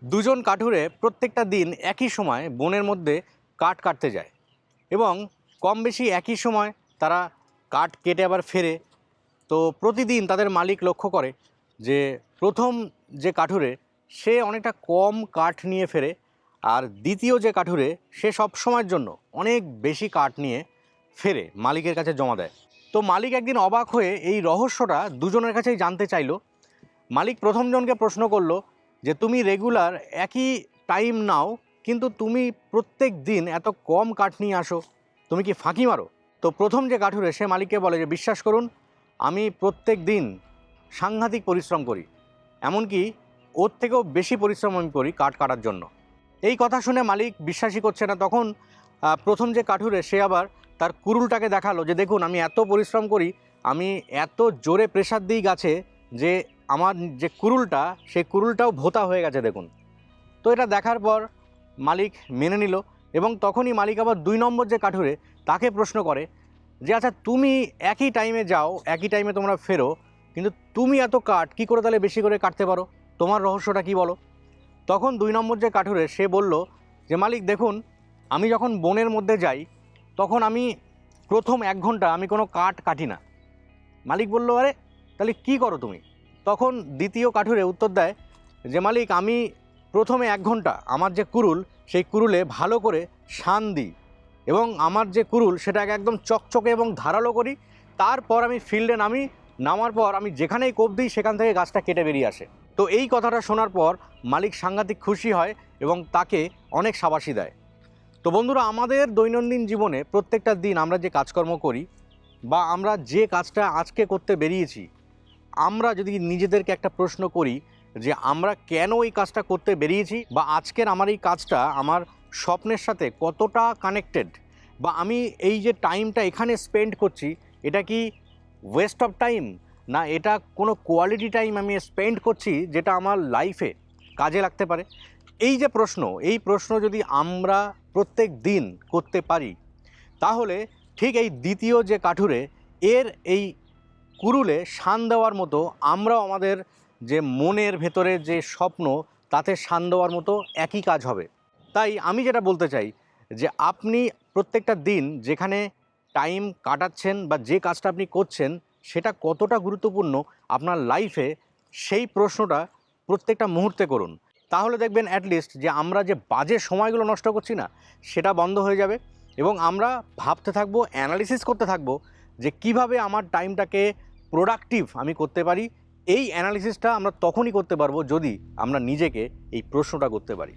দুজন কাঠুরে প্রত্যেকটা দিন একই সময় বনের মধ্যে কাঠ কাটতে যায় এবং কম বেশি একই সময় তারা কাঠ কেটে আবার ফেরে। তো প্রতিদিন তাদের মালিক লক্ষ্য করে যে প্রথম যে কাঠুরে সে অনেকটা কম কাঠ নিয়ে ফেরে, আর দ্বিতীয় যে কাঠুরে সে সব সময়ের জন্য অনেক বেশি কাঠ নিয়ে ফেরে মালিকের কাছে জমা দেয়। তো মালিক একদিন অবাক হয়ে এই রহস্যটা দুজনের কাছেই জানতে চাইলো। মালিক প্রথমজনকে প্রশ্ন করলো যে তুমি রেগুলার একই টাইম নাও, কিন্তু তুমি প্রত্যেক দিন এত কম কাঠ নিয়ে আসো, তুমি কি ফাঁকি মারো? তো প্রথম যে কাঠুরে সে মালিককে বলে যে বিশ্বাস করুন, আমি প্রত্যেক দিন সাংঘাতিক পরিশ্রম করি, এমনকি ওর থেকেও বেশি পরিশ্রম আমি করি কাঠ কাটার জন্য। এই কথা শুনে মালিক বিশ্বাসই করছে না। তখন প্রথম যে কাঠুরে সে আবার তার কুরুলটাকে দেখালো যে দেখুন আমি এত পরিশ্রম করি, আমি এত জোরে প্রেসার দিই গাছে যে আমার যে কুরুলটা সেই কুরুলটাও ভোঁতা হয়ে গেছে দেখুন। তো এটা দেখার পর মালিক মেনে নিল এবং তখনই মালিক আবার 2 নম্বর যে কাঠুরে তাকে প্রশ্ন করে যে আচ্ছা তুমি একই টাইমে যাও, একই টাইমে তোমরা ফেরো, কিন্তু তুমি এত কাঠ কী করে তাহলে বেশি করে কাটতে পারো, তোমার রহস্যটা কী বলো? তখন 2 নম্বর যে কাঠুরে সে বলল যে মালিক দেখুন, আমি যখন বনের মধ্যে যাই তখন আমি প্রথম 1 ঘন্টা আমি কোনো কাঠ কাটি না। মালিক বলল আরে তাহলে কী করো তুমি? তখন দ্বিতীয় কাঠুরে উত্তর দেয় যে মালিক আমি প্রথমে 1 ঘন্টা আমার যে কুরুল সেই কুরুলে ভালো করে শান দিই এবং আমার যে কুরুল সেটাকে একদম চকচকে এবং ধারালো করি। তারপর আমি ফিল্ডে নামি, নামার পর আমি যেখানেই কোপ দিই সেখান থেকে গাছটা কেটে বেরিয়ে আসে। তো এই কথাটা শোনার পর মালিক সাংঘাতিক খুশি হয় এবং তাকে অনেক শাবাশি দেয়। তো বন্ধুরা, আমাদের দৈনন্দিন জীবনে প্রত্যেকটা দিন আমরা যে কাজকর্ম করি বা আমরা যে কাজটা আজকে করতে বেরিয়েছি, আমরা যদি নিজেদেরকে একটা প্রশ্ন করি যে আমরা কেন এই কাজটা করতে বেরিয়েছি বা আজকের আমার এই কাজটা আমার স্বপ্নের সাথে কতটা কানেক্টেড, বা আমি এই যে টাইমটা এখানে স্পেন্ড করছি এটা কি ওয়েস্ট অফ টাইম, না এটা কোনো কোয়ালিটি টাইম আমি স্পেন্ড করছি যেটা আমার লাইফে কাজে লাগতে পারে। এই যে প্রশ্ন, এই প্রশ্ন যদি আমরা প্রত্যেক দিন করতে পারি তাহলে ঠিক এই দ্বিতীয় যে কাঠুরে এর এই কুরুলে শান দেওয়ার মতো আমরাও আমাদের যে মনের ভেতরে যে স্বপ্ন তাতে শান দেওয়ার মতো একই কাজ হবে। তাই আমি যেটা বলতে চাই যে আপনি প্রত্যেকটা দিন যেখানে টাইম কাটাচ্ছেন বা যে কাজটা আপনি করছেন সেটা কতটা গুরুত্বপূর্ণ আপনার লাইফে, সেই প্রশ্নটা প্রত্যেকটা মুহূর্তে করুন। তাহলে দেখবেন অ্যাটলিস্ট যে আমরা যে বাজে সময়গুলো নষ্ট করছি না সেটা বন্ধ হয়ে যাবে এবং আমরা ভাবতে থাকবো, অ্যানালিসিস করতে থাকবো যে কিভাবে আমার টাইমটাকে প্রোডাক্টিভ আমি করতে পারি। এই অ্যানালিসিসটা আমরা তখনই করতে পারবো যদি আমরা নিজেকে এই প্রশ্নটা করতে পারি।